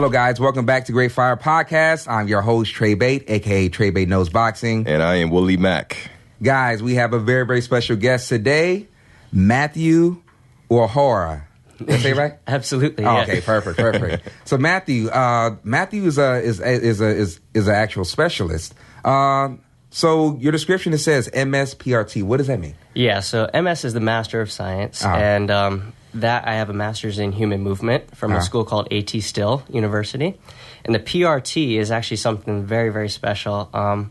Hello, guys. Welcome back to Great Fire Podcast. I'm your host, Trey Bate, a.k.a. Trey Bate Knows Boxing. And I am Willie Mack. Guys, we have a very, very special guest today, Matthew Uohara. Did I say right? Absolutely. Oh, yeah. okay, perfect. So Matthew is an actual specialist. So your description, it says MS PRT. What does that mean? Yeah, so MS is the Master of Science, and that I have a Master's in Human Movement from a school called A.T. Still University. And the PRT is actually something very, very special.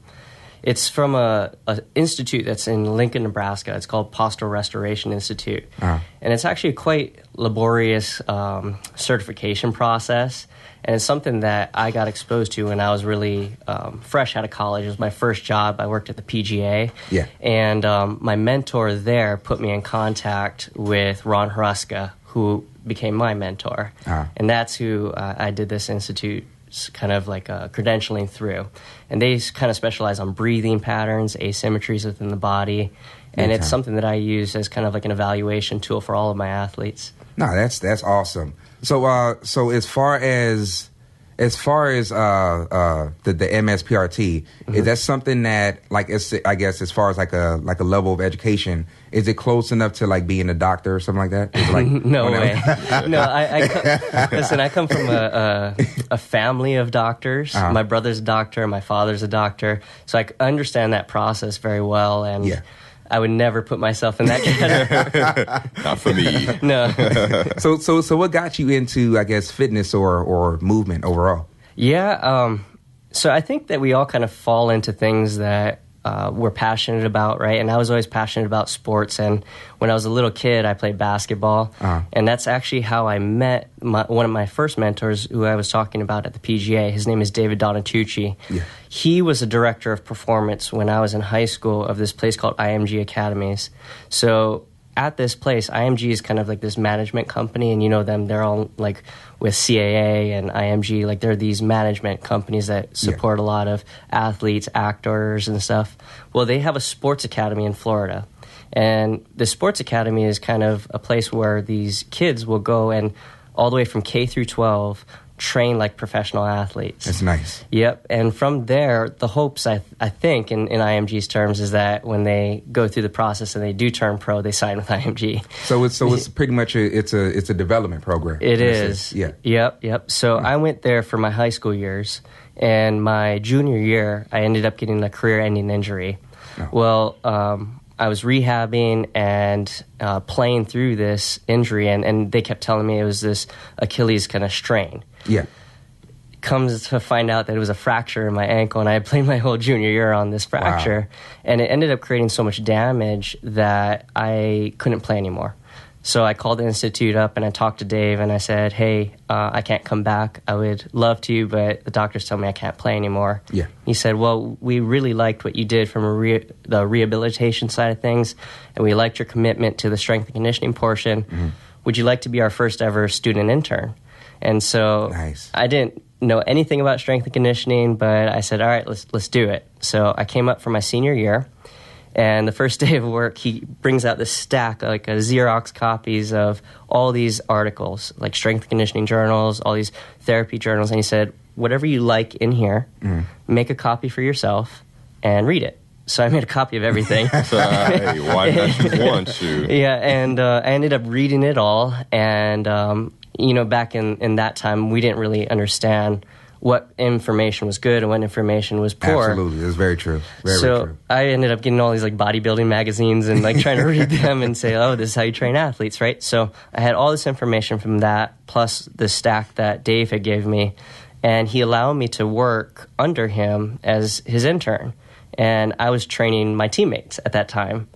It's from a institute that's in Lincoln, Nebraska. It's called Postural Restoration Institute. And it's actually a quite laborious certification process. And it's something that I got exposed to when I was really fresh out of college. It was my first job. I worked at the PGA. Yeah. And my mentor there put me in contact with Ron Hruska, who became my mentor. And that's who I did this institute kind of like credentialing through. And they kind of specialize on breathing patterns, asymmetries within the body. And it's something that I use as kind of like an evaluation tool for all of my athletes. No, that's awesome. So as far as the MSPRT, is that something that, like, it's, I guess, as far as like a level of education, is it close enough to like being a doctor or something like that? Is it like, no way. No, listen, I come from a family of doctors. My brother's a doctor, my father's a doctor, so I understand that process very well. And I would never put myself in that category. Not for me. No. So what got you into, I guess, fitness or movement overall? Yeah. So I think that we all kind of fall into things that we're passionate about, right? And I was always passionate about sports. And when I was a little kid, I played basketball. And that's actually how I met one of my first mentors, who I was talking about at the PGA. His name is David Donatucci. Yeah. He was a director of performance when I was in high school of this place called IMG Academies. So at this place, IMG is kind of like this management company, and you know them, they're all like with CAA and IMG, like they're these management companies that support a lot of athletes, actors, and stuff. Well, they have a sports academy in Florida. And the sports academy is kind of a place where these kids will go and all the way from K through 12 train like professional athletes. That's nice. Yep. And from there, the hopes, I think, in IMG's terms, is that when they go through the process and they do turn pro, they sign with IMG. So it's pretty much it's a development program. It is. Yeah. Yep. So I went there for my high school years, and my junior year, I ended up getting a career-ending injury. Well, I was rehabbing and playing through this injury, and they kept telling me it was this Achilles kind of strain. Yeah. Comes to find out that it was a fracture in my ankle, and I had played my whole junior year on this fracture. Wow. And it ended up creating so much damage that I couldn't play anymore. So I called the institute up, and I talked to Dave, and I said, hey, I can't come back. I would love to, but the doctors tell me I can't play anymore. Yeah. He said, well, we really liked what you did from the rehabilitation side of things, and we liked your commitment to the strength and conditioning portion. Mm-hmm. Would you like to be our first ever student intern? And so I didn't know anything about strength and conditioning, but I said, all right, let's do it. So I came up for my senior year, and the first day of work, he brings out this stack, like a Xerox copies of all these articles, like strength and conditioning journals, all these therapy journals, and he said, whatever you like in here, make a copy for yourself and read it. So I made a copy of everything. Hey, why not you want to? Yeah, and I ended up reading it all, and back in that time, we didn't really understand what information was good and what information was poor. Absolutely, it's very true. Very true. I ended up getting all these like bodybuilding magazines and like trying to read them and say, oh, this is how you train athletes, right? So I had all this information from that, plus the stack that Dave had gave me, and he allowed me to work under him as his intern. And I was training my teammates at that time.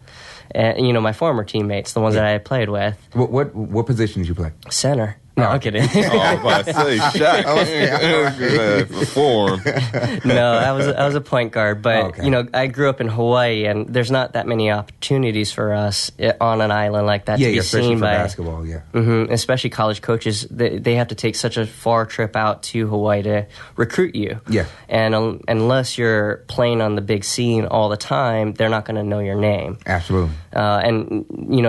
And, my former teammates, the ones that I had played with. What position did you play? Center. No, I'm kidding. I was about to say, Shaq. Form. No, I was a point guard, but I grew up in Hawaii, and there's not that many opportunities for us on an island like that to be seen by basketball. Yeah, especially college coaches. They have to take such a far trip out to Hawaii to recruit you. Yeah, and unless you're playing on the big scene all the time, they're not going to know your name. Absolutely. And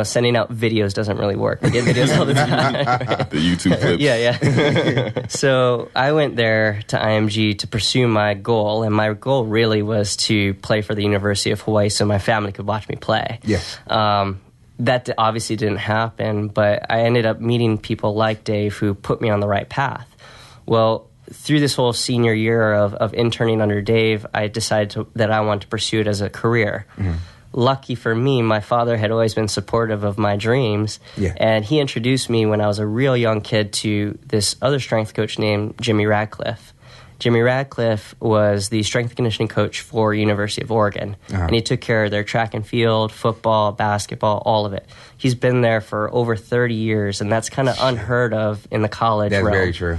sending out videos doesn't really work. I get videos all the time. Do you YouTube clips. Yeah. So I went there to IMG to pursue my goal, and my goal really was to play for the University of Hawaii so my family could watch me play. Yes. That obviously didn't happen, but I ended up meeting people like Dave who put me on the right path. Well, through this whole senior year of interning under Dave, I decided that I wanted to pursue it as a career. Mm-hmm. Lucky for me, my father had always been supportive of my dreams, and he introduced me when I was a real young kid to this other strength coach named Jimmy Radcliffe. Jimmy Radcliffe was the strength and conditioning coach for University of Oregon, and he took care of their track and field, football, basketball, all of it. He's been there for over 30 years, and that's kind of unheard of in the college realm. That's very true.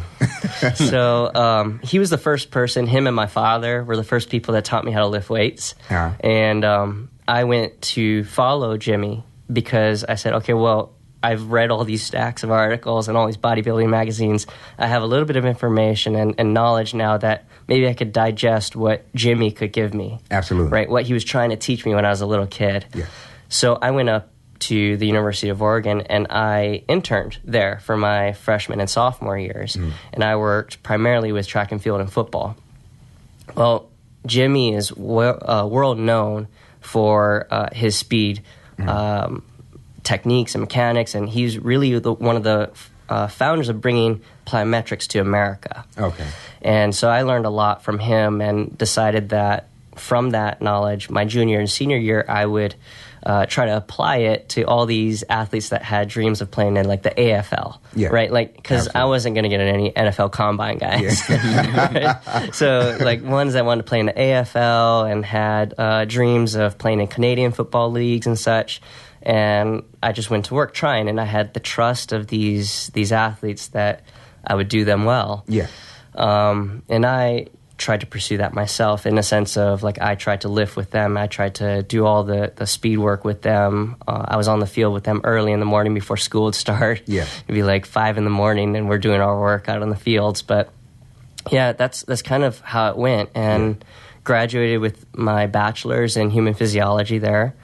So he was the first person, him and my father were the first people that taught me how to lift weights. And I went to follow Jimmy because I said, okay, well, I've read all these stacks of articles and all these bodybuilding magazines. I have a little bit of information and knowledge now that maybe I could digest what Jimmy could give me. Absolutely. Right, what he was trying to teach me when I was a little kid. Yeah. So I went up to the University of Oregon, and I interned there for my freshman and sophomore years. And I worked primarily with track and field and football. Well, Jimmy is world known for his speed, techniques and mechanics, and he's really one of the founders of bringing plyometrics to America. Okay. And so I learned a lot from him and decided that from that knowledge, my junior and senior year, I would try to apply it to all these athletes that had dreams of playing in like the AFL, right? Like, because I wasn't going to get in any NFL combine guys. Right? So like ones that wanted to play in the AFL and had dreams of playing in Canadian football leagues and such. And I just went to work trying, and I had the trust of these athletes that I would do them well. Yeah. And I tried to pursue that myself in a sense of, like, I tried to lift with them. I tried to do all the speed work with them. I was on the field with them early in the morning before school would start. Yeah. It'd be like 5 a.m, and we're doing our work out on the fields. But, yeah, that's kind of how it went. And graduated with my bachelor's in human physiology there.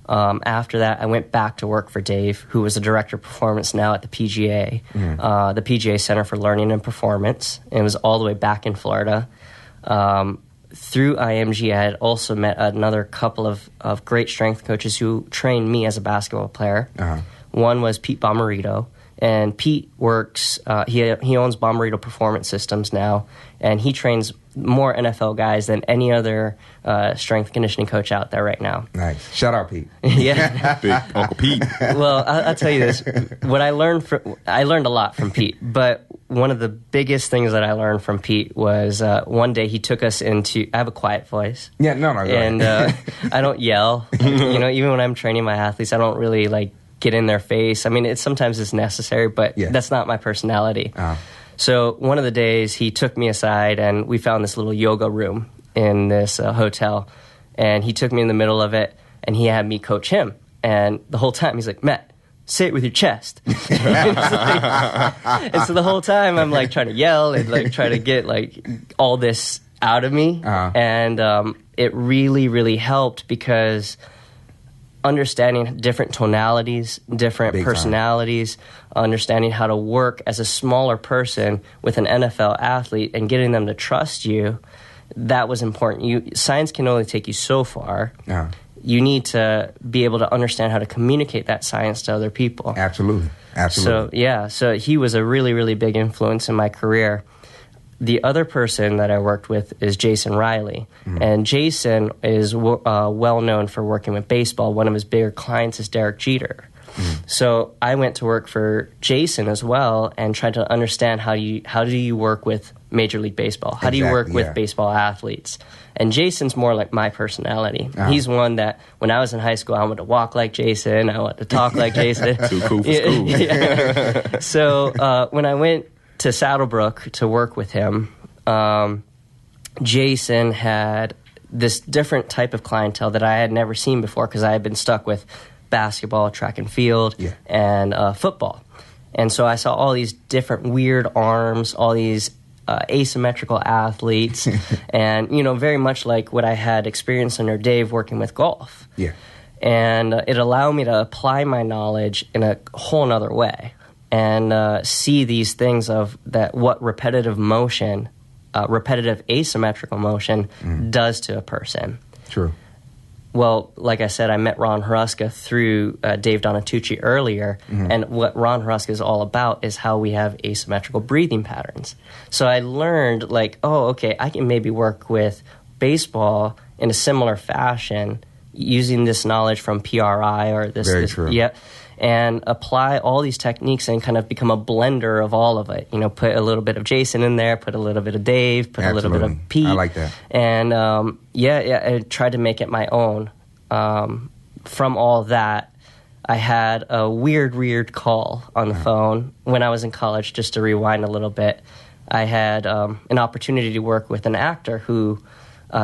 After that, I went back to work for Dave, who was the director of performance now at the PGA, the PGA Center for Learning and Performance, and it was all the way back in Florida. Through IMG, I had also met another couple of great strength coaches who trained me as a basketball player. One was Pete Bommarito, and Pete works, he owns Bommarito Performance Systems now, and he trains more NFL guys than any other strength conditioning coach out there right now. Nice. Shout out, Pete. Yeah. Big Uncle Pete. Well, I'll tell you this. What I learned a lot from Pete, but one of the biggest things that I learned from Pete was one day he took us into, I have a quiet voice. Yeah, no, go and I don't yell. Even when I'm training my athletes, I don't really like get in their face. I mean, sometimes it's necessary, but that's not my personality. So one of the days he took me aside and we found this little yoga room in this hotel, and he took me in the middle of it and he had me coach him. And the whole time he's like, Matt, say it with your chest. And so the whole time I'm like trying to yell and like try to get like all this out of me. And it really, really helped because understanding different tonalities, different Big personalities, understanding how to work as a smaller person with an NFL athlete and getting them to trust you, that was important. Science can only take you so far. You need to be able to understand how to communicate that science to other people. Absolutely. So he was a really, really big influence in my career. The other person that I worked with is Jason Riley. And Jason is well known for working with baseball. One of his bigger clients is Derek Jeter. So I went to work for Jason as well and tried to understand how do you work with Major League Baseball? How do you work with baseball athletes? And Jason's more like my personality. He's one that when I was in high school, I wanted to walk like Jason. I wanted to talk like Jason. Too cool for school. So when I went to Saddlebrook to work with him, Jason had this different type of clientele that I had never seen before because I had been stuck with basketball, track and field, and football. And so I saw all these different weird arms, all these asymmetrical athletes, and, very much like what I had experienced under Dave working with golf. And it allowed me to apply my knowledge in a whole nother way. and see these things of that what repetitive asymmetrical motion does to a person. True. Well, like I said, I met Ron Huruska through Dave Donatucci earlier, and what Ron Huruska is all about is how we have asymmetrical breathing patterns. So I learned, like, oh, okay, I can maybe work with baseball in a similar fashion using this knowledge from PRI or this. Very true. Yeah. And apply all these techniques and kind of become a blender of all of it. You know, put a little bit of Jason in there, put a little bit of Dave, put a little bit of Pete. I like that. And I tried to make it my own. From all that, I had a weird call on the phone when I was in college. Just to rewind a little bit, I had an opportunity to work with an actor who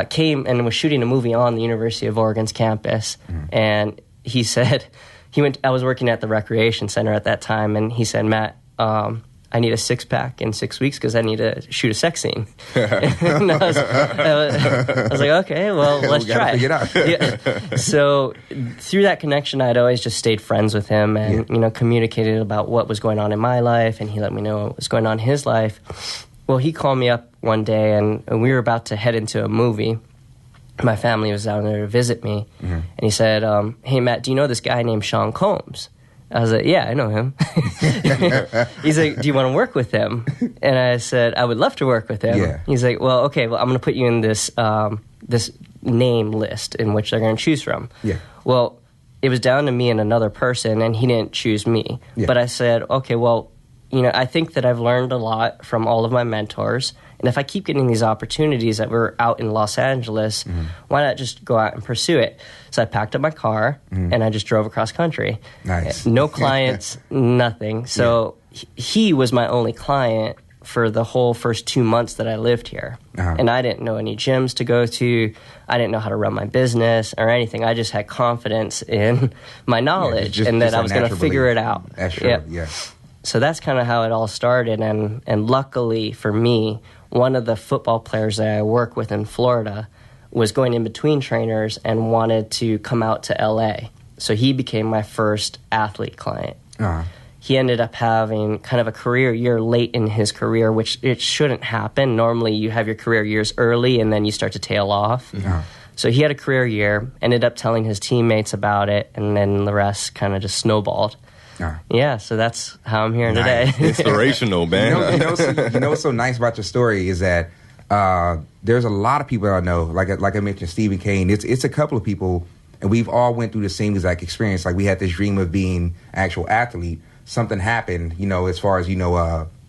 came and was shooting a movie on the University of Oregon's campus, and he said. I was working at the recreation center at that time, and he said, Matt, I need a six-pack in 6 weeks because I need to shoot a sex scene. And I was like, okay, well, let's try it. Yeah. So through that connection, I'd always just stayed friends with him and, communicated about what was going on in my life, and he let me know what was going on in his life. Well, he called me up one day, and we were about to head into a movie. My family was down there to visit me, and he said, hey, Matt, do you know this guy named Sean Combs? I was like, yeah, I know him. He's like, do you want to work with him? And I said, I would love to work with him. Yeah. He's like, well, okay, well, I'm going to put you in this this name list in which they're going to choose from. Yeah. Well, it was down to me and another person, and he didn't choose me. Yeah. But I said, okay, well, I think that I've learned a lot from all of my mentors. And if I keep getting these opportunities that we're out in Los Angeles, why not just go out and pursue it? So I packed up my car and I just drove across country. Nice. No clients, nothing. So he was my only client for the whole first 2 months that I lived here. And I didn't know any gyms to go to. I didn't know how to run my business or anything. I just had confidence in my knowledge and that I was going to figure it out. That's true, yeah. So that's kind of how it all started. And luckily for me, one of the football players that I work with in Florida was going in between trainers and wanted to come out to L.A. So he became my first athlete client. He ended up having kind of a career year late in his career, which it shouldn't happen. Normally you have your career years early and then you start to tail off. So he had a career year, ended up telling his teammates about it, and then the rest kind of just snowballed. Yeah, so that's how I'm here today. Inspirational, man. You know what's so nice about your story is that there's a lot of people I know, like I mentioned, Stephen Kane. It's a couple of people, and we've all went through the same exact experience. Like we had this dream of being actual athlete. Something happened, as far as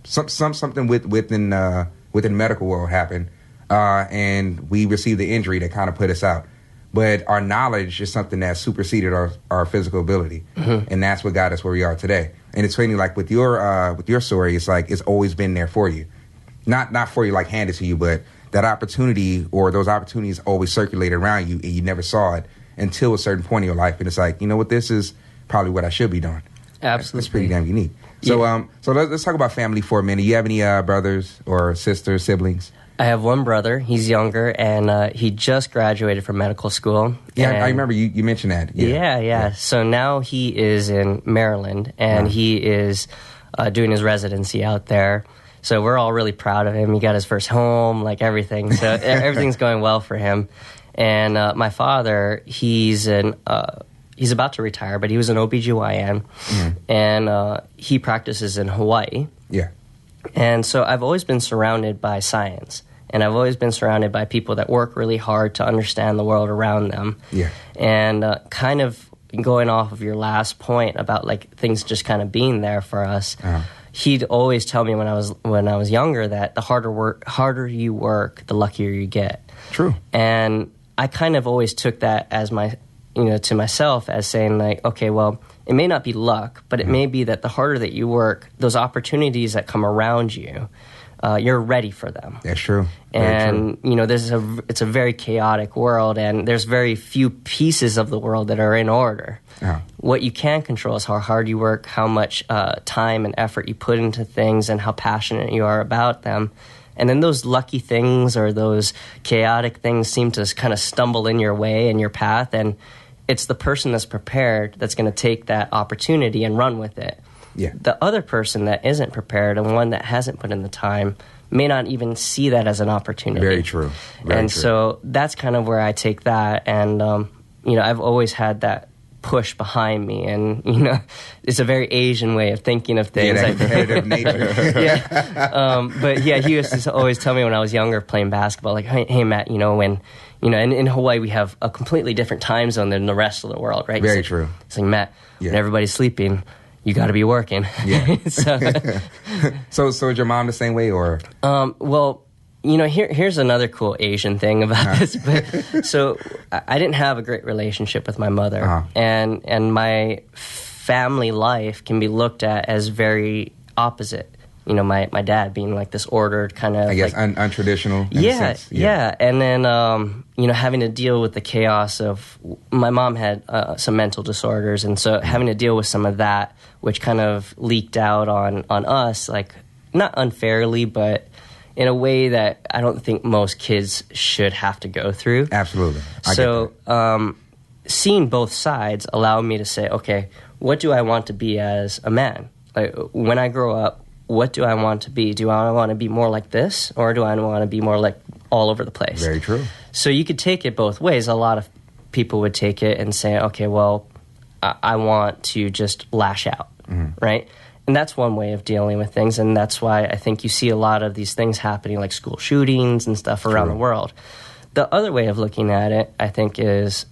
something within the medical world happened, and we received the injury that kind of put us out. But our knowledge is something that superseded our physical ability, and that's what got us where we are today. And it's funny, like with your story, it's like it's always been there for you, not for you, like handed to you, but that opportunity or those opportunities always circulated around you, and you never saw it until a certain point in your life. And it's like, you know what, this is probably what I should be doing. Absolutely, that's pretty damn unique. So, so let's talk about family for a minute. You have any brothers or sisters, siblings? I have one brother. He's younger, and he just graduated from medical school. Yeah, I remember you mentioned that. Yeah. So now he is in Maryland, and he is doing his residency out there. So we're all really proud of him. He got his first home, like everything. So everything's going well for him. And my father, he's about to retire, but he was an OBGYN, and he practices in Hawaii. Yeah. And so I've always been surrounded by science. And I've always been surrounded by people that work really hard to understand the world around them. Yeah. And kind of going off of your last point about like things just kind of being there for us, he'd always tell me when I was younger that the harder you work, the luckier you get. True. And I kind of always took that as to myself as saying like, okay, well, it may not be luck, but it may be that the harder that you work, those opportunities that come around you, you're ready for them. That's true. And, it's a very chaotic world, and there's very few pieces of the world that are in order. What you can control is how hard you work, how much time and effort you put into things, and how passionate you are about them. And then those lucky things or those chaotic things seem to kind of stumble in your way and your path, and it's the person that's prepared that's going to take that opportunity and run with it. Yeah. The other person that isn't prepared and one that hasn't put in the time may not even see that as an opportunity. Very true. Very true. So that's kind of where I take that. And, I've always had that push behind me. And, it's a very Asian way of thinking of things. Yeah, that competitive nature. Yeah. But yeah, he used to always tell me when I was younger playing basketball, like, hey Matt, when, in Hawaii we have a completely different time zone than the rest of the world, right? Very true. It's like, Matt, when everybody's sleeping, you got to be working. Yeah. So is your mom the same way, or? Well, here's another cool Asian thing about this. But, so I didn't have a great relationship with my mother, and my family life can be looked at as very opposite. My dad being like this ordered kind of, I guess, untraditional. In a sense. Yeah. And then, having to deal with the chaos of, my mom had some mental disorders. And so having to deal with some of that, which kind of leaked out on us, like not unfairly, but in a way that I don't think most kids should have to go through. Absolutely. Seeing both sides allowed me to say, okay, what do I want to be as a man? Like, when I grow up, what do I want to be? Do I want to be more like this, or do I want to be more like all over the place? Very true. So you could take it both ways. A lot of people would take it and say, okay, well, I want to just lash out, right? And that's one way of dealing with things, and that's why I think you see a lot of these things happening, like school shootings and stuff around the world. The other way of looking at it, I think, is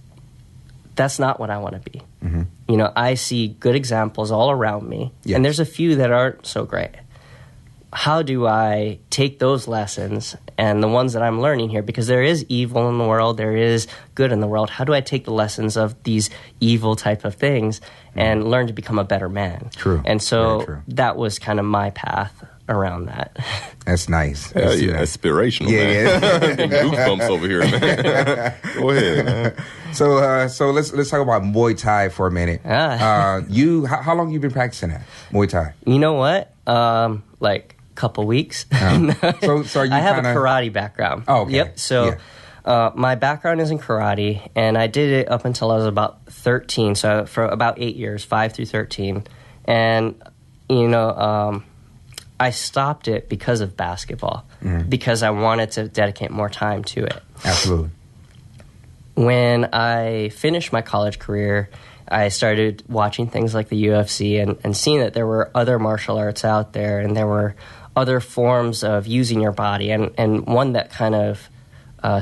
that's not what I want to be. I see good examples all around me, and there's a few that aren't so great. How do I take those lessons and the ones that I'm learning here, because there is evil in the world, there is good in the world. How do I take the lessons of these evil type of things and learn to become a better man? True. And so that was kind of my path around that. That's nice. That's inspirational, man. Goosebumps over here, man. Go ahead, man. So let's talk about Muay Thai for a minute. How long you been practicing that Muay Thai? You know what? Like couple weeks. So are you I have a karate background. Oh, okay. Yep. So my background is in karate, and I did it up until I was about 13. So for about 8 years, 5 through 13. And, I stopped it because of basketball, because I wanted to dedicate more time to it. Absolutely. When I finished my college career, I started watching things like the UFC and seeing that there were other martial arts out there, and there were other forms of using your body. And one that kind of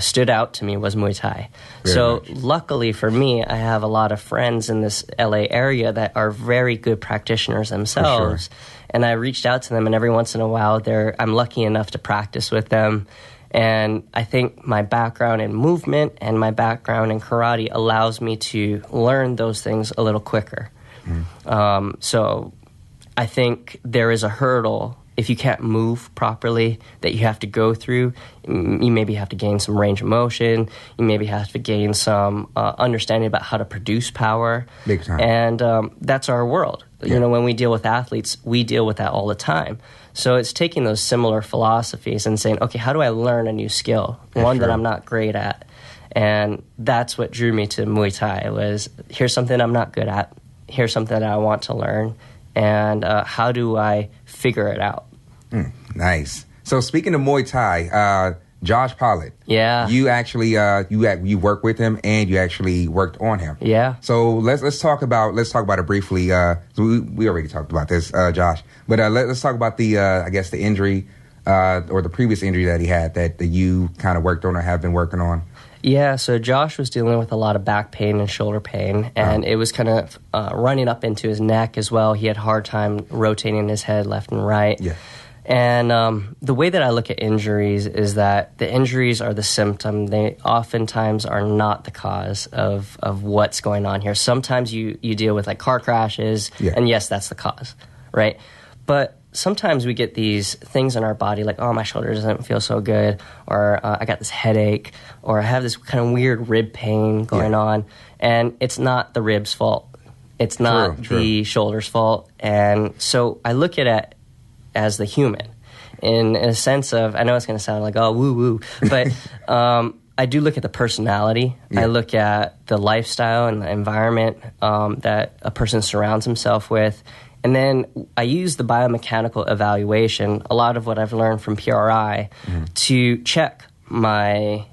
stood out to me was Muay Thai. Luckily for me, I have a lot of friends in this LA area that are very good practitioners themselves. For sure. And I reached out to them, and every once in a while, I'm lucky enough to practice with them. And I think my background in movement and my background in karate allows me to learn those things a little quicker. So I think there is a hurdle if you can't move properly that you have to go through. You maybe have to gain some range of motion. You maybe have to gain some understanding about how to produce power. Big time. And that's our world. Yeah. When we deal with athletes, we deal with that all the time. So it's taking those similar philosophies and saying, okay, how do I learn a new skill, one that I'm not great at? And that's what drew me to Muay Thai was, here's something I'm not good at, here's something that I want to learn, and how do I figure it out? Nice. So speaking of Muay Thai, Josh Polit. Yeah. You actually you work with him, and you actually worked on him. Yeah. So let's talk about it briefly. We already talked about this, Josh. But let's talk about the injury or the previous injury that he had that you kind of worked on or have been working on. Yeah, so Josh was dealing with a lot of back pain and shoulder pain, and it was kind of running up into his neck as well. He had a hard time rotating his head left and right. Yeah. And the way that I look at injuries is that the injuries are the symptom. They oftentimes are not the cause of what's going on here. Sometimes you deal with like car crashes, and yes, that's the cause, right? But sometimes we get these things in our body like, oh, my shoulder doesn't feel so good, or I got this headache, or I have this kind of weird rib pain going on, and it's not the rib's fault. It's not the shoulder's fault. And so I look at it as the human in a sense of, I know it's going to sound like, oh, woo-woo, but I do look at the personality. I look at the lifestyle and the environment that a person surrounds himself with. And then I use the biomechanical evaluation, a lot of what I've learned from PRI, to check my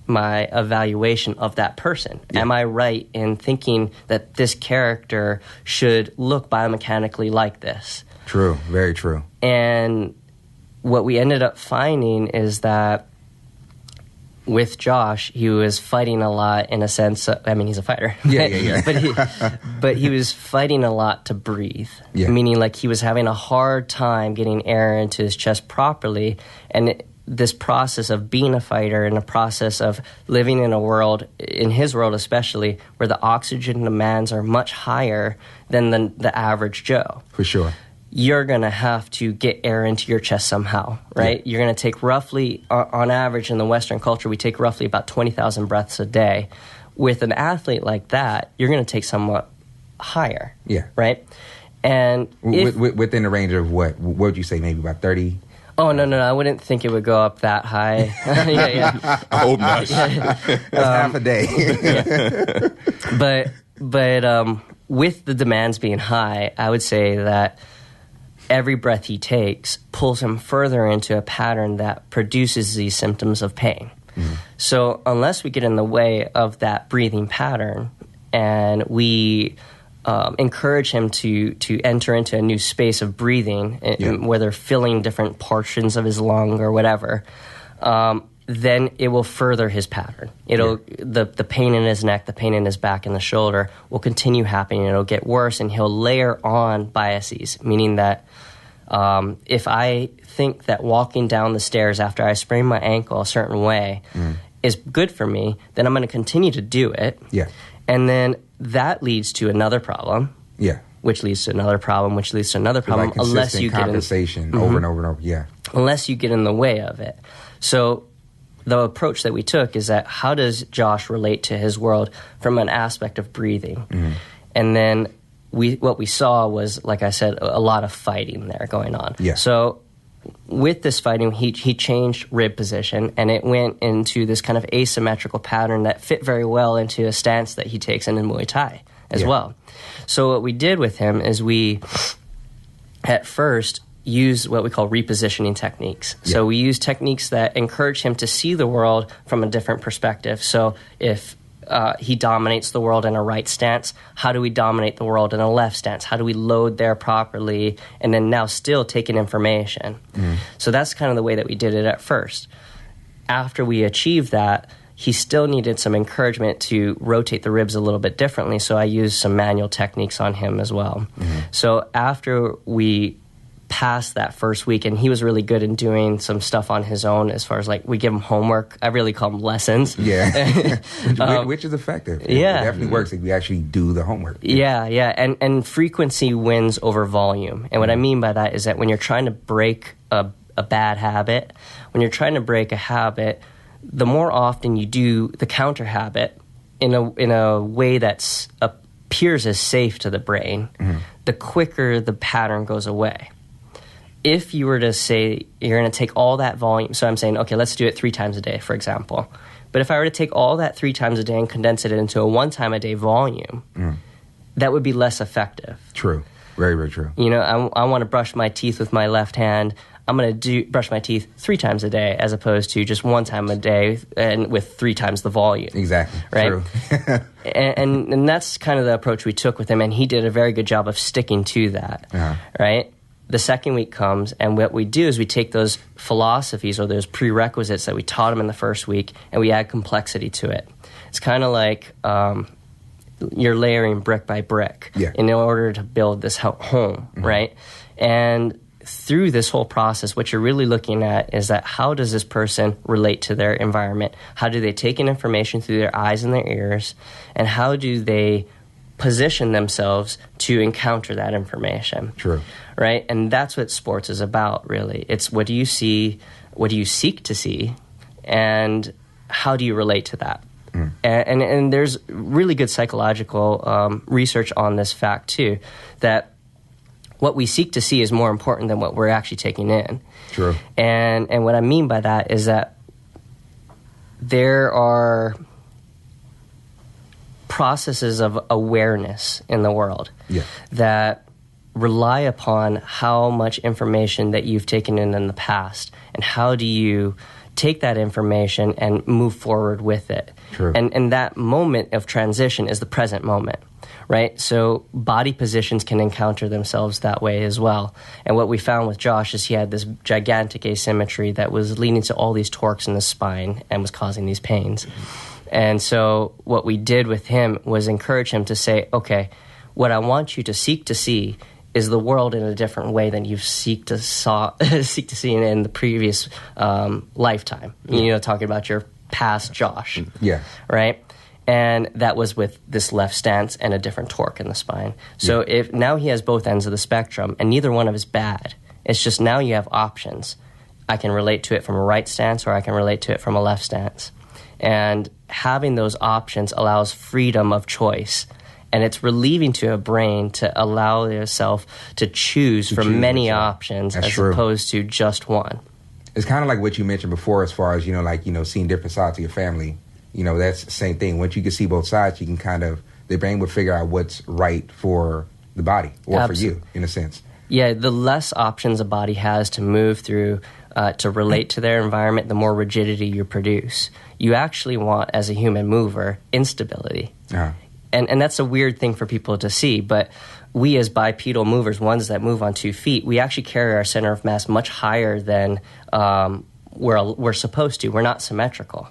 my evaluation of that person. Yeah. Am I right in thinking that this character should look biomechanically like this? True, very true. And what we ended up finding is that with Josh, he was fighting a lot in a sense. I mean, he's a fighter. Yeah. but he was fighting a lot to breathe. Yeah. Meaning, like, he was having a hard time getting air into his chest properly. And this process of being a fighter and a process of living in a world, in his world especially, where the oxygen demands are much higher than the average Joe. For sure. You're going to have to get air into your chest somehow, right? Yeah. You're going to take roughly, on average in the Western culture, we take roughly about 20,000 breaths a day. With an athlete like that, you're going to take somewhat higher, right? And within the range of what would you say, maybe about 30? Oh, no, I wouldn't think it would go up that high. I hope not. That's half a day. But with the demands being high, I would say that every breath he takes pulls him further into a pattern that produces these symptoms of pain. Mm-hmm. So unless we get in the way of that breathing pattern and we encourage him to enter into a new space of breathing, whether filling different portions of his lung or whatever, then it will further his pattern. The pain in his neck, the pain in his back and the shoulder will continue happening. It'll get worse, and he'll layer on biases, meaning that if I think that walking down the stairs after I sprain my ankle a certain way is good for me, then I'm going to continue to do it. Yeah. And then that leads to another problem. Yeah. Which leads to another problem, which leads to another problem, like unless you get conversation over and over and over. Yeah. Unless you get in the way of it. So the approach that we took is that how does Josh relate to his world from an aspect of breathing? Mm-hmm. And then what we saw was, like I said, a lot of fighting there going on. Yeah. So with this fighting, he changed rib position, and it went into this kind of asymmetrical pattern that fit very well into a stance that he takes in Muay Thai as well. So what we did with him is we, at first, use what we call repositioning techniques. Yeah. So we use techniques that encourage him to see the world from a different perspective. So if he dominates the world in a right stance, how do we dominate the world in a left stance? How do we load there properly and then now still take in information? So that's kind of the way that we did it at first. After we achieved that, he still needed some encouragement to rotate the ribs a little bit differently, so I used some manual techniques on him as well. So after we passed that first week, and he was really good in doing some stuff on his own as far as, like, we give him homework. I really call them lessons. Yeah. Which is effective. It definitely works if you actually do the homework. Yeah. And frequency wins over volume. And what I mean by that is that when you're trying to break a bad habit, when you're trying to break a habit, the more often you do the counter habit in a way that appears as safe to the brain, the quicker the pattern goes away. If you were to say you're going to take all that volume, so I'm saying, okay, let's do it 3 times a day, for example. But if I were to take all that 3 times a day and condense it into a 1 time a day volume, that would be less effective. True. Very, very true. You know, I want to brush my teeth with my left hand. I'm going to brush my teeth 3 times a day as opposed to just 1 time a day and with 3 times the volume. Exactly. Right? True. and that's kind of the approach we took with him, and he did a very good job of sticking to that. Right? The second week comes, and what we do is we take those philosophies or those prerequisites that we taught him in the first week, and we add complexity to it. It's kind of like you're layering brick by brick in order to build this home, right? And through this whole process, what you're really looking at is that how does this person relate to their environment? How do they take in information through their eyes and their ears? And how do they position themselves to encounter that information? True. Right? And that's what sports is about, really. It's what do you see, what do you seek to see, and how do you relate to that? And there's really good psychological research on this fact, too, that what we seek to see is more important than what we're actually taking in. True. And what I mean by that is that there are processes of awareness in the world that rely upon how much information that you've taken in the past, and how do you take that information and move forward with it. True. And that moment of transition is the present moment, right? So body positions can encounter themselves that way as well. And what we found with Josh is he had this gigantic asymmetry that was leading to all these torques in the spine and was causing these pains. And so what we did with him was encourage him to say, okay, what I want you to seek to see is the world in a different way than you've seek to see in the previous lifetime. You know, talking about your past Josh. Yeah. Right? And that was with this left stance and a different torque in the spine. So if now he has both ends of the spectrum, and neither one of is bad. It's just now you have options. I can relate to it from a right stance, or I can relate to it from a left stance. And having those options allows freedom of choice. And it's relieving to a brain to allow yourself to choose from many options as opposed to just one. It's kind of like what you mentioned before as far as, seeing different sides of your family. That's the same thing. Once you can see both sides, you can the brain will figure out what's right for the body or for you, in a sense. Yeah, the less options a body has to move through to relate to their environment, the more rigidity you produce. You actually want, as a human mover, instability. Uh-huh. And that's a weird thing for people to see, but we as bipedal movers, ones that move on 2 feet, we actually carry our center of mass much higher than we're supposed to. We're not symmetrical.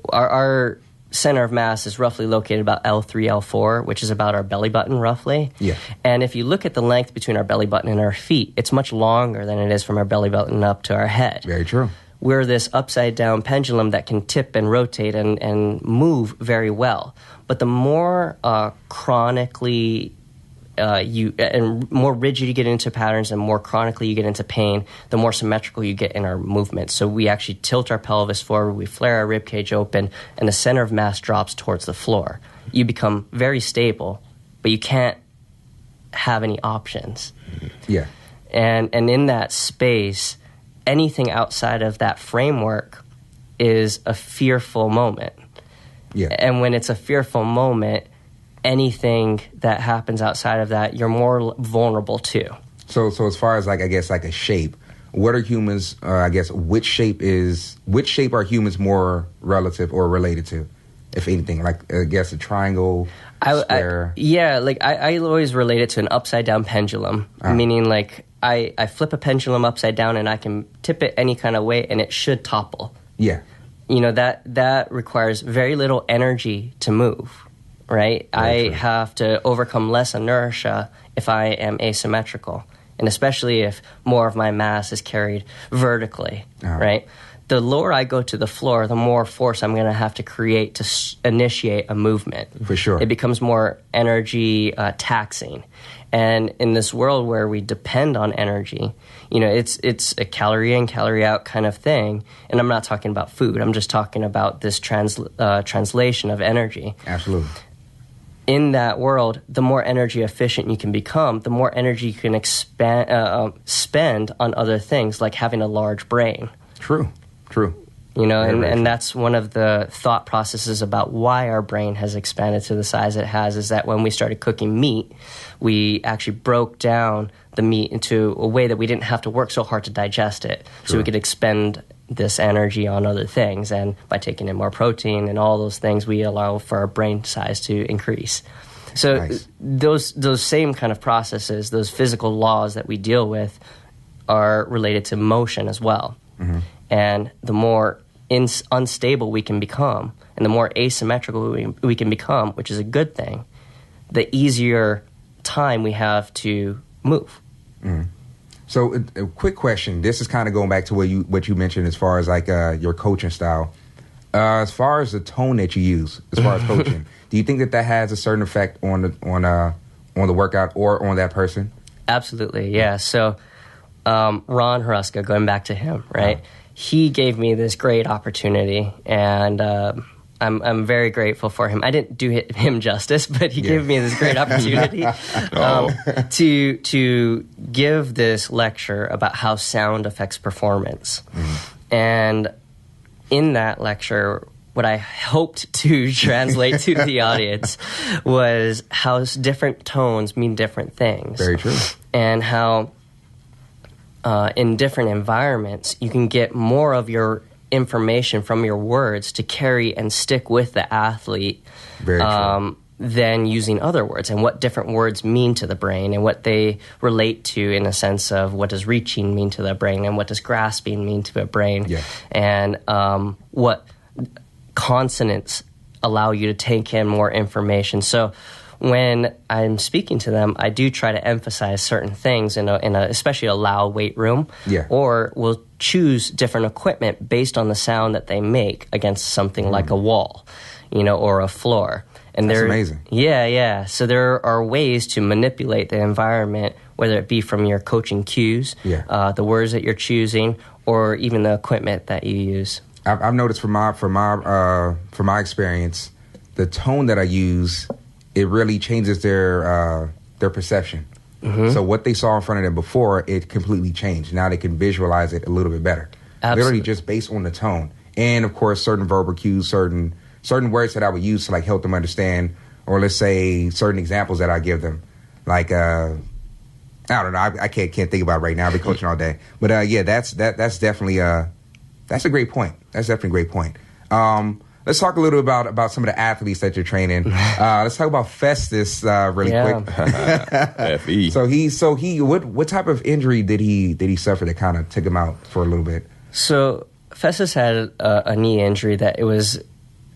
Our center of mass is roughly located about L3, L4, which is about our belly button, roughly. Yeah. And if you look at the length between our belly button and our feet, it's much longer than it is from our belly button up to our head. Very true. We're this upside-down pendulum that can tip and rotate and move very well. But the more chronically more rigid you get into patterns and more chronically you get into pain, the more symmetrical you get in our movement. So we actually tilt our pelvis forward, we flare our rib cage open, and the center of mass drops towards the floor. You become very stable, but you can't have any options. Yeah. And in that space, anything outside of that framework is a fearful moment. Yeah. And when it's a fearful moment, anything that happens outside of that, you're more vulnerable to. So as far as a shape, what are humans? Which shape are humans more relative or related to, if anything? A triangle, square. I always relate it to an upside down pendulum, meaning I flip a pendulum upside down and I can tip it any kind of way and it should topple. Yeah. That requires very little energy to move, right? I have to overcome less inertia if I am asymmetrical, and especially if more of my mass is carried vertically, right? The lower I go to the floor, the more force I'm going to have to create to initiate a movement. For sure. It becomes more energy taxing. And in this world where we depend on energy, it's a calorie in, calorie out kind of thing. And I'm not talking about food. I'm just talking about this translation of energy. Absolutely. In that world, the more energy efficient you can become, the more energy you can spend on other things, like having a large brain. True. And that's one of the thought processes about why our brain has expanded to the size it has, is that when we started cooking meat, we actually broke down the meat into a way that we didn't have to work so hard to digest it. So we could expend this energy on other things. And by taking in more protein and all those things, we allow for our brain size to increase. So those same kind of processes, those physical laws that we deal with, are related to motion as well. Mm-hmm. And the more unstable we can become, and the more asymmetrical we can become, which is a good thing, the easier time we have to move. Mm. So a quick question. This is kind of going back to what you mentioned as far as your coaching style. As far as the tone that you use, as far as coaching, do you think that has a certain effect on the workout or on that person? Absolutely, yeah. So Ron Haruska, going back to him, right? He gave me this great opportunity, and I'm very grateful for him. I didn't do him justice, but he gave me this great opportunity to give this lecture about how sound affects performance. Mm-hmm. And in that lecture, what I hoped to translate to the audience was how different tones mean different things. Very true. And how in different environments, you can get more of your information from your words to carry and stick with the athlete. Very true. Than using other words, and what different words mean to the brain, and what they relate to in a sense of what does reaching mean to the brain, and what does grasping mean to the brain, and what consonants allow you to take in more information. So when I'm speaking to them, I do try to emphasize certain things in a especially a loud weight room, or we'll choose different equipment based on the sound that they make against something like a wall, or a floor. And that's amazing. Yeah. So there are ways to manipulate the environment, whether it be from your coaching cues, the words that you're choosing, or even the equipment that you use. I've noticed from my experience, the tone that I use, it really changes their perception. Mm-hmm. So what they saw in front of them before, it completely changed. Now they can visualize it a little bit better. Absolutely. Literally just based on the tone, and of course certain verbal cues, certain words that I would use to like help them understand, or let's say certain examples that I give them. Like I don't know, I can't think about it right now. I've been coaching all day, but that's definitely that's a great point. That's definitely a great point. Let's talk a little about some of the athletes that you're training. Let's talk about Festus really quick. Fe. So he what type of injury did he suffer that kind of took him out for a little bit? So Festus had a knee injury that it was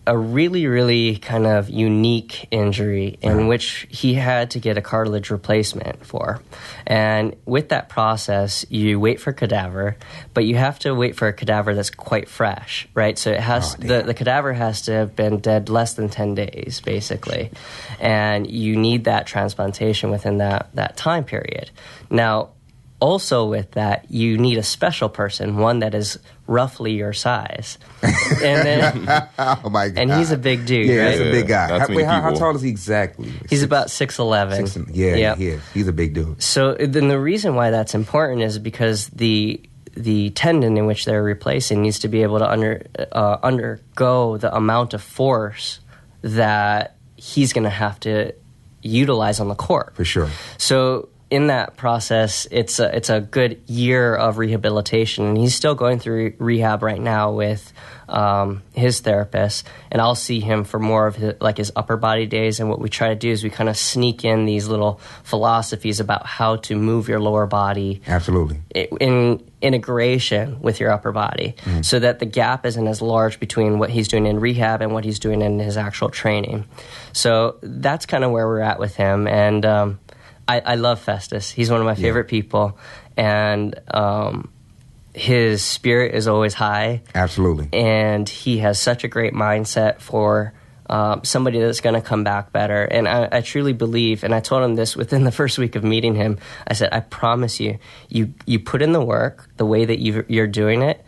a really, really kind of unique injury in which he had to get a cartilage replacement for. And with that process, you wait for cadaver, but you have to wait for a cadaver that's quite fresh, right? So it has the cadaver has to have been dead less than 10 days, basically. And you need that transplantation within that time period. Now, also with that, you need a special person, one that is roughly your size. And then, oh my God. And he's a big dude, yeah, right? He's a big guy. How tall is he exactly? He's about 6'11". Yeah, he is. He's a big dude. So then the reason why that's important is because the tendon in which they're replacing needs to be able to undergo the amount of force that he's going to have to utilize on the court. For sure. So in that process, it's a good year of rehabilitation, and he's still going through rehab right now with his therapist, and I'll see him for more of his upper body days. And what we try to do is we kind of sneak in these little philosophies about how to move your lower body, absolutely, in integration with your upper body, so that the gap isn't as large between what he's doing in rehab and what he's doing in his actual training. So that's kind of where we're at with him, and I love Festus. He's one of my favorite people, and his spirit is always high. Absolutely. And he has such a great mindset for somebody that's going to come back better. And I truly believe, and I told him this within the first week of meeting him, I said, I promise you put in the work the way that you're doing it,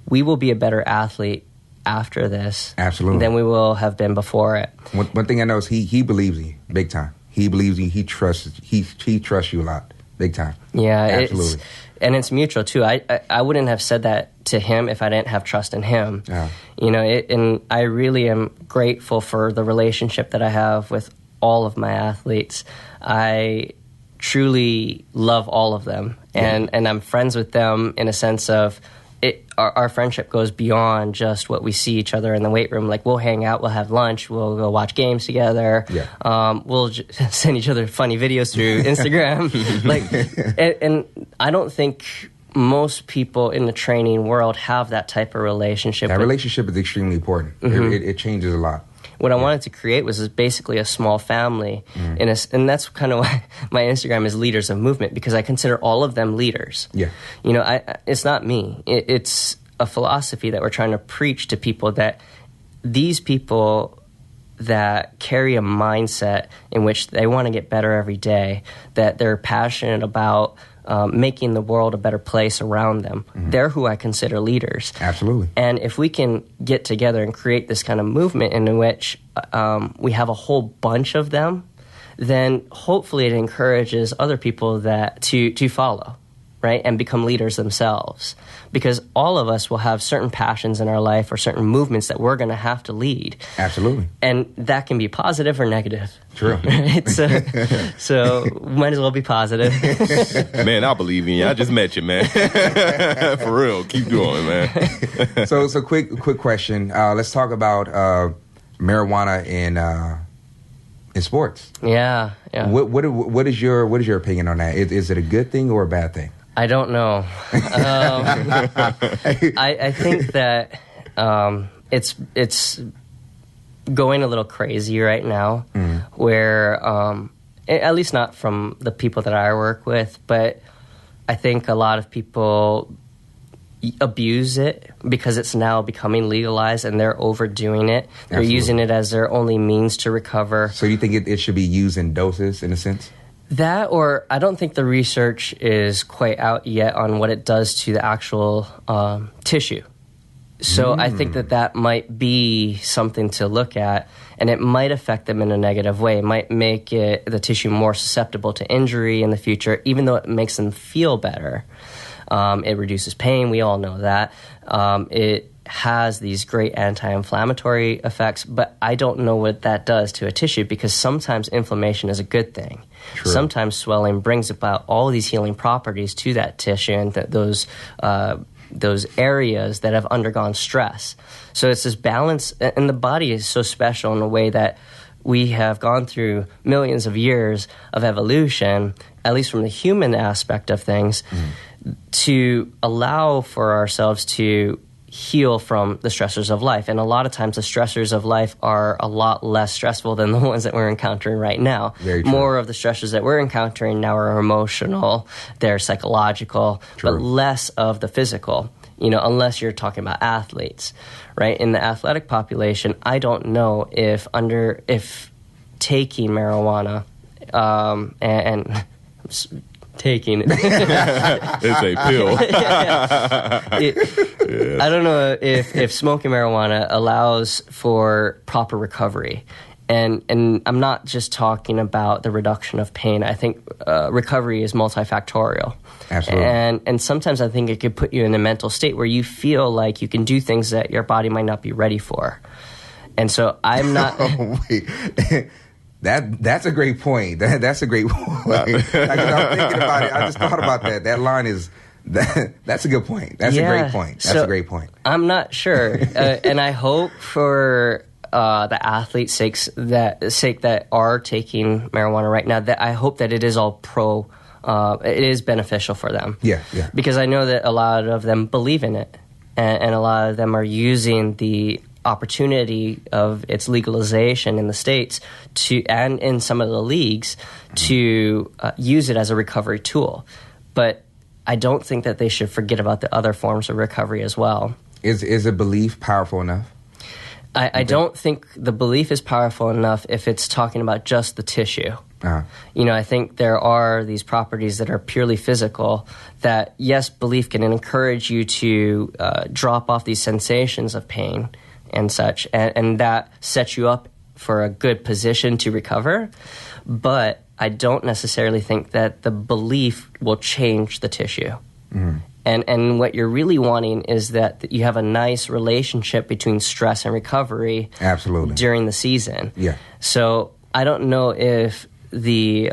we will be a better athlete after this. Absolutely. Than we will have been before it. One thing I know is he believes you big time. He believes you. He trusts you a lot, big time. Yeah, absolutely. It's mutual too. I wouldn't have said that to him if I didn't have trust in him. Yeah. And I really am grateful for the relationship that I have with all of my athletes. I truly love all of them, and I'm friends with them in a sense of our friendship goes beyond just what we see each other in the weight room. Like, we'll hang out, we'll have lunch, we'll go watch games together. Yeah. We'll send each other funny videos through Instagram. and I don't think most people in the training world have that type of relationship. That relationship is extremely important. Mm-hmm. It changes a lot. What I wanted to create was basically a small family, and that's kind of why my Instagram is Leaders of Movement, because I consider all of them leaders. Yeah, it's not me. It's a philosophy that we're trying to preach to people, that these people that carry a mindset in which they want to get better every day, that they're passionate about making the world a better place around them. Mm-hmm. They're who I consider leaders. Absolutely. And if we can get together and create this kind of movement in which we have a whole bunch of them, then hopefully it encourages other people to follow, right, and become leaders themselves. Because all of us will have certain passions in our life or certain movements that we're going to have to lead. Absolutely. And that can be positive or negative. True. Right? So might as well be positive. Man, I believe in you. I just met you, man. For real. Keep going, man. So quick question. Let's talk about marijuana in sports. Yeah. What is your opinion on that? Is it a good thing or a bad thing? I don't know. I think that it's going a little crazy right now, where at least not from the people that I work with, but I think a lot of people abuse it because it's now becoming legalized and they're overdoing it. They're Absolutely. using it as their only means to recover. So you think it should be used in doses, in a sense? That, or I don't think the research is quite out yet on what it does to the actual tissue. So I think that might be something to look at, and it might affect them in a negative way. It might make the tissue more susceptible to injury in the future, even though it makes them feel better. It reduces pain. We all know that. It has these great anti-inflammatory effects, but I don't know what that does to a tissue, because sometimes inflammation is a good thing. True. Sometimes swelling brings about all these healing properties to that tissue and those areas that have undergone stress. So it's this balance, and the body is so special in a way that we have gone through millions of years of evolution, at least from the human aspect of things, to allow for ourselves to heal from the stressors of life. And a lot of times the stressors of life are a lot less stressful than the ones that we're encountering right now. Very true. More of the stressors that we're encountering now are emotional, they're psychological, True. but less of the physical, unless you're talking about athletes, right? In the athletic population, I don't know if taking marijuana and taking It's a pill. I don't know if smoking marijuana allows for proper recovery. And I'm not just talking about the reduction of pain. I think recovery is multifactorial. Absolutely. And sometimes I think it could put you in a mental state where you feel like you can do things that your body might not be ready for. And so I'm not... Oh, wait. That's a great point. That's a great point. Like, I'm thinking about it. I just thought about that. That line is... That's a good point. That's a great point. That's a great point. I'm not sure. And I hope for... the athletes' sake that are taking marijuana right now, that I hope that it is all it is beneficial for them. Yeah. Because I know that a lot of them believe in it, and a lot of them are using the opportunity of its legalization in the States and in some of the leagues to use it as a recovery tool. But I don't think that they should forget about the other forms of recovery as well. Is a belief powerful enough? I don't think the belief is powerful enough if it's talking about just the tissue. Uh-huh. I think there are these properties that are purely physical that, yes, belief can encourage you to drop off these sensations of pain and such, and that sets you up for a good position to recover. But I don't necessarily think that the belief will change the tissue. Mm-hmm. And what you're really wanting is that you have a nice relationship between stress and recovery. Absolutely. During the season. Yeah. So I don't know if the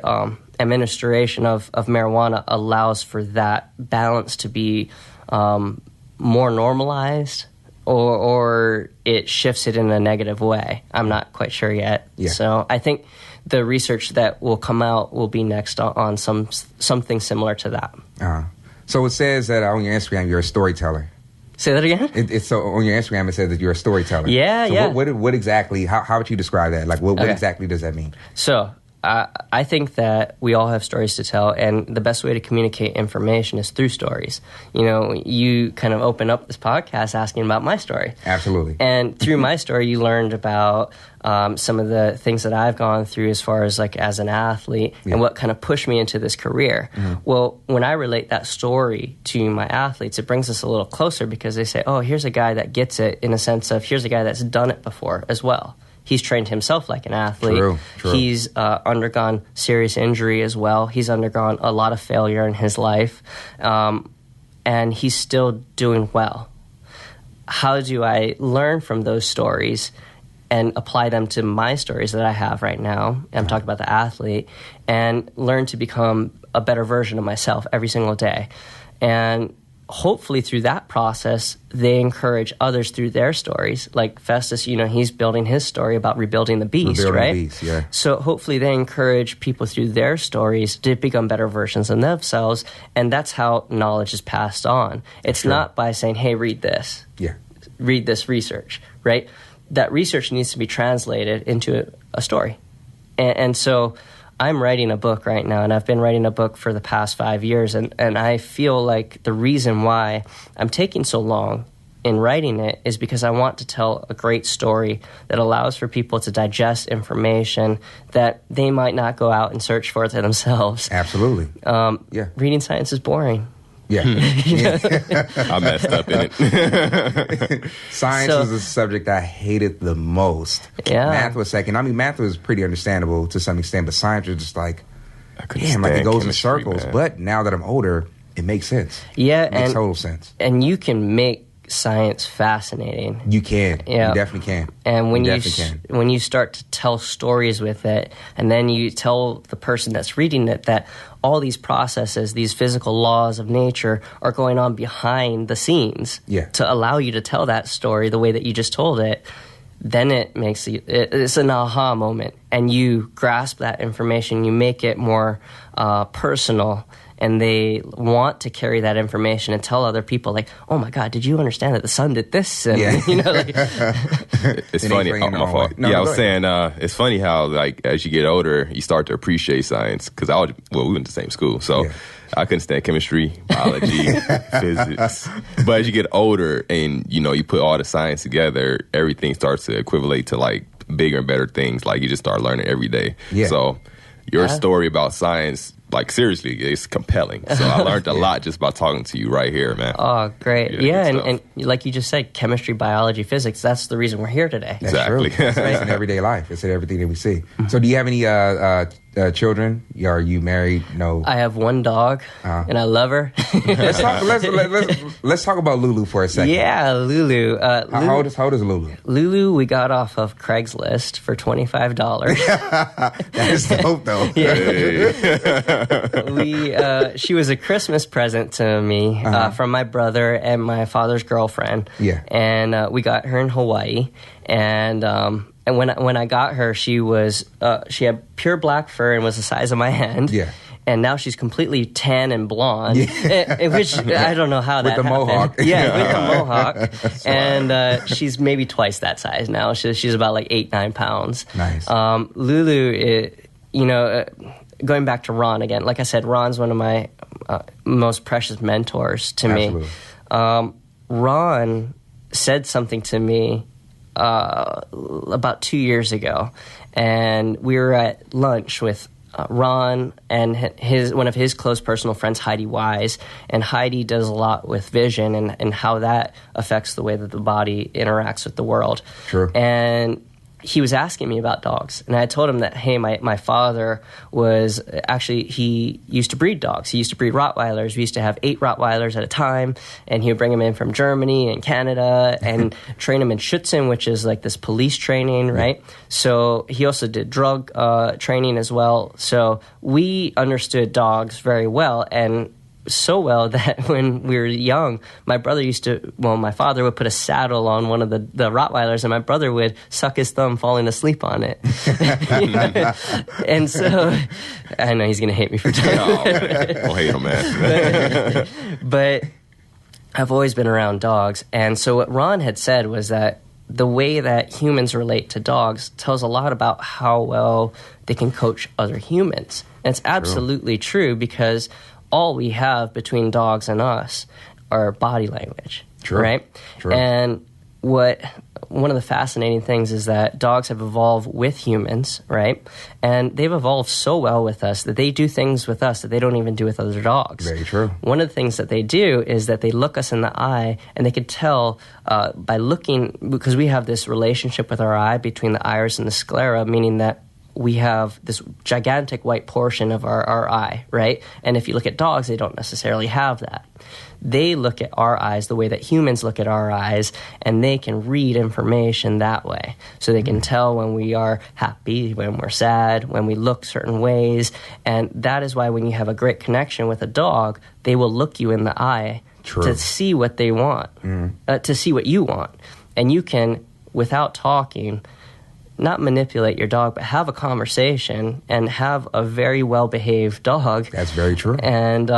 administration of marijuana allows for that balance to be more normalized, or it shifts it in a negative way. I'm not quite sure yet. Yeah. So I think the research that will come out will be next on something similar to that. Uh-huh. So it says that on your Instagram you're a storyteller. Say that again? It's so on your Instagram it says that you're a storyteller. Yeah, so yeah. What exactly? How would you describe that? Like what Okay. exactly does that mean? So I think that we all have stories to tell, and the best way to communicate information is through stories. You kind of open up this podcast asking about my story. Absolutely. And through my story, you learned about some of the things that I've gone through as far as like as an athlete and what kind of pushed me into this career. Mm-hmm. Well, when I relate that story to my athletes, it brings us a little closer because they say, oh, here's a guy that gets it in a sense of here's a guy that's done it before as well. he's trained himself like an athlete. True. He's undergone serious injury as well. He's undergone a lot of failure in his life, and he's still doing well. How do I learn from those stories and apply them to my stories that I have right now? I'm talking about the athlete, and learn to become a better version of myself every single day. And hopefully through that process, they encourage others through their stories. Like Festus, he's building his story about rebuilding the beast, right? The beast, yeah. So hopefully they encourage people through their stories to become better versions of themselves, and that's how knowledge is passed on. It's not by saying, hey, read this. Yeah. Read this research, right? That research needs to be translated into a story. And so I'm writing a book right now, and I've been writing a book for the past 5 years, and I feel like the reason why I'm taking so long in writing it is because I want to tell a great story that allows for people to digest information that they might not go out and search for to themselves. Absolutely. Reading science is boring. Yeah. I messed up in it. Science was the subject I hated the most. Yeah. Math was second. I mean, math was pretty understandable to some extent, but science was just like, damn, like it goes in circles. Man. But now that I'm older, it makes sense. Yeah. It makes total sense. And you can make science fascinating. You can. Yeah. You definitely can. And when you start to tell stories with it, and then you tell the person that's reading it that all these processes, these physical laws of nature are going on behind the scenes to allow you to tell that story the way that you just told it, then it makes it's an aha moment, and you grasp that information, you make it more personal, and they want to carry that information and tell other people, like, oh my God, did you understand that the sun did this? And, it's funny. I was saying, it's funny how, like, as you get older, you start to appreciate science. Because we went to the same school, so I couldn't stand chemistry, biology, physics. But as you get older and, you put all the science together, everything starts to equivalate to, like, bigger and better things. Like, you just start learning every day. Yeah. So your story about science, like, seriously, it's compelling. So I learned a lot just by talking to you right here, man. Oh, great. And like you just said, chemistry, biology, physics, that's the reason we're here today. Exactly. It's in everyday life. It's in everything that we see. So do you have any children? Are you married? No. I have one dog, and I love her. Let's talk about Lulu for a second. Yeah, Lulu. How old is Lulu? Lulu, we got off of Craigslist for $25. That is dope, though. She was a Christmas present to me from my brother and my father's girlfriend. Yeah. And we got her in Hawaii, and when I got her, she had pure black fur and was the size of my hand. Yeah. And now she's completely tan and blonde, which I don't know how that happened. Mohawk. Yeah, with the mohawk. And she's maybe twice that size now. She's about like 8-9 pounds. Nice. Lulu, going back to Ron again, like I said, Ron's one of my most precious mentors to me. Ron said something to me about 2 years ago, and we were at lunch with Ron and one of his close personal friends, Heidi Wise, and Heidi does a lot with vision and how that affects the way that the body interacts with the world. True. And he was asking me about dogs, and I told him that, hey, my father was actually, he used to breed dogs. He used to breed Rottweilers. We used to have 8 Rottweilers at a time, and he would bring them in from Germany and Canada and train them in Schützen, which is like this police training, right? So he also did drug training as well. So we understood dogs very well, and so well that when we were young, my father would put a saddle on one of the Rottweilers, and my brother would suck his thumb falling asleep on it. And so, I know he's going to hate me for doing that. Don't hate him, man. But I've always been around dogs, and so what Ron had said was that the way that humans relate to dogs tells a lot about how well they can coach other humans. And it's absolutely true because all we have between dogs and us are body language, right? True. And what one of the fascinating things is that dogs have evolved with humans, right? And they've evolved so well with us that they do things with us that they don't even do with other dogs. Very true. One of the things that they do is that they look us in the eye, and they could tell by looking, because we have this relationship with our eye between the iris and the sclera, meaning that we have this gigantic white portion of our eye, right? And if you look at dogs, they don't necessarily have that. They look at our eyes the way that humans look at our eyes, and they can read information that way. So they can tell when we are happy, when we're sad, when we look certain ways. And that is why when you have a great connection with a dog, they will look you in the eye to see what they want, to see what you want. And you can, without talking, not manipulate your dog, but have a conversation and have a very well-behaved dog. That's very true. And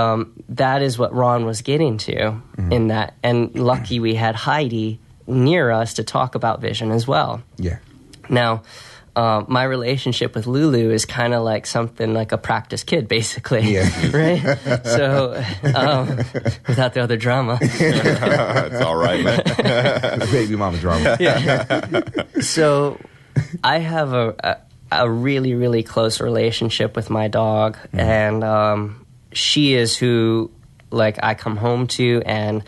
that is what Ron was getting to in that. And lucky we had Heidi near us to talk about vision as well. Yeah. Now, my relationship with Lulu is kind of like something like a practice kid, basically. Yeah. Right? So, without the other drama. It's all right, man. The baby mama drama. Yeah. So I have a really, really close relationship with my dog, and she is who, like, I come home to and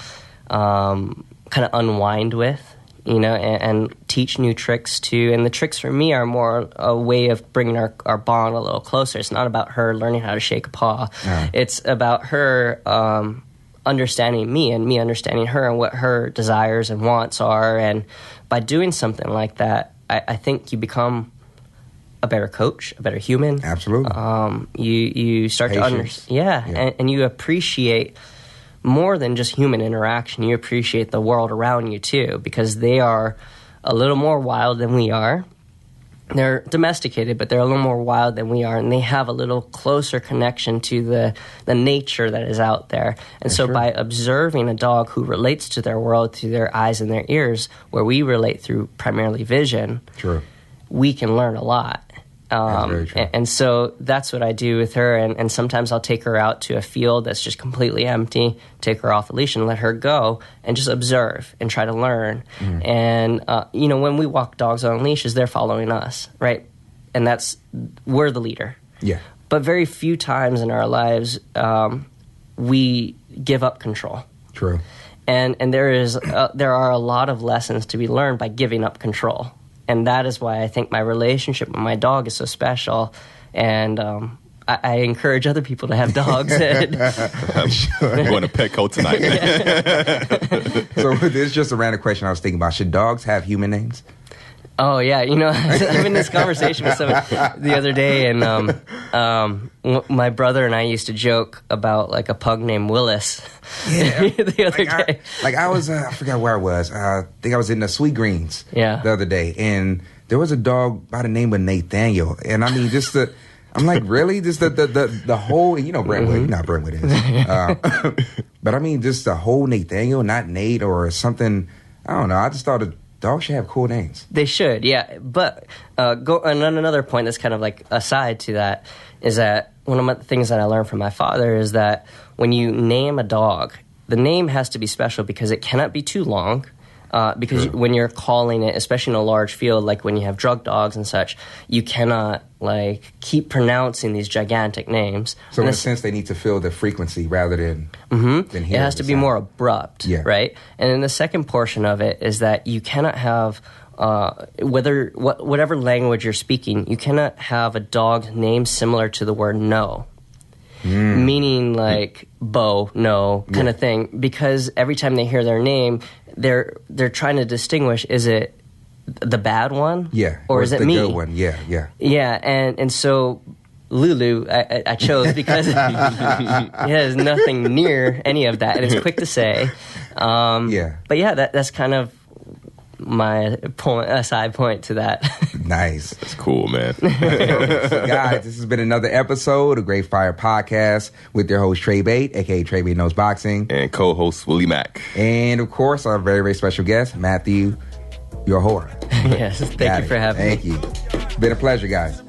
kind of unwind with, you know, and teach new tricks to. And the tricks for me are more a way of bringing our bond a little closer. It's not about her learning how to shake a paw. It's about her understanding me and me understanding her and what her desires and wants are. And by doing something like that, I think you become a better coach, a better human. Absolutely. You start to understand, and you appreciate more than just human interaction. You appreciate the world around you too, because they are a little more wild than we are. They're domesticated, but they're a little more wild than we are, and they have a little closer connection to the nature that is out there. And so by observing a dog who relates to their world through their eyes and their ears, where we relate through primarily vision, we can learn a lot. And so that's what I do with her, and sometimes I'll take her out to a field that's just completely empty, take her off the leash and let her go and just observe and try to learn. And you know, when we walk dogs on leashes, they're following us, right? And we're the leader. Yeah. But very few times in our lives we give up control. True. And there are a lot of lessons to be learned by giving up control. And that is why I think my relationship with my dog is so special. And I encourage other people to have dogs. I'm going to Petco tonight. So this is just a random question I was thinking about. Should dogs have human names? Oh, yeah. You know, I'm having this conversation with someone the other day, and my brother and I used to joke about, like, a pug named Willis the other day. I forgot where I was. I think I was in the Sweet Greens the other day, and there was a dog by the name of Nathaniel. And, I mean, I'm like, really? Just the whole, you know, Brentwood, you know how Brentwood is. But, I mean, just the whole Nathaniel, not Nate or something. I don't know. I just thought dogs should have cool names. They should, yeah. But and another point that's kind of like aside to that is that one of the things that I learned from my father is that when you name a dog, the name has to be special because it cannot be too long. Because when you're calling it, especially in a large field, like when you have drug dogs and such, you cannot like keep pronouncing these gigantic names. So in a sense, they need to feel the frequency rather than hearing it has to be more abrupt, right? And then the second portion of it is that you cannot have whatever language you're speaking, you cannot have a dog named similar to the word no. Meaning like Bo, no, kind of thing. Because every time they hear their name, they're trying to distinguish, is it the bad one? Yeah. Or is it the me? Good one? Yeah, yeah. Yeah, and so Lulu I chose because it has nothing near any of that, and it's quick to say. But yeah, that's kind of my side point to that. Nice. That's cool, man. So guys, this has been another episode of Great Fire Podcast with your host Trey Bate, aka Trey Bate Knows Boxing, and co-host Willie Mack, and of course our very, very special guest Matthew Uohara. Yes, thank you for having me. Thank you. It's been a pleasure, guys.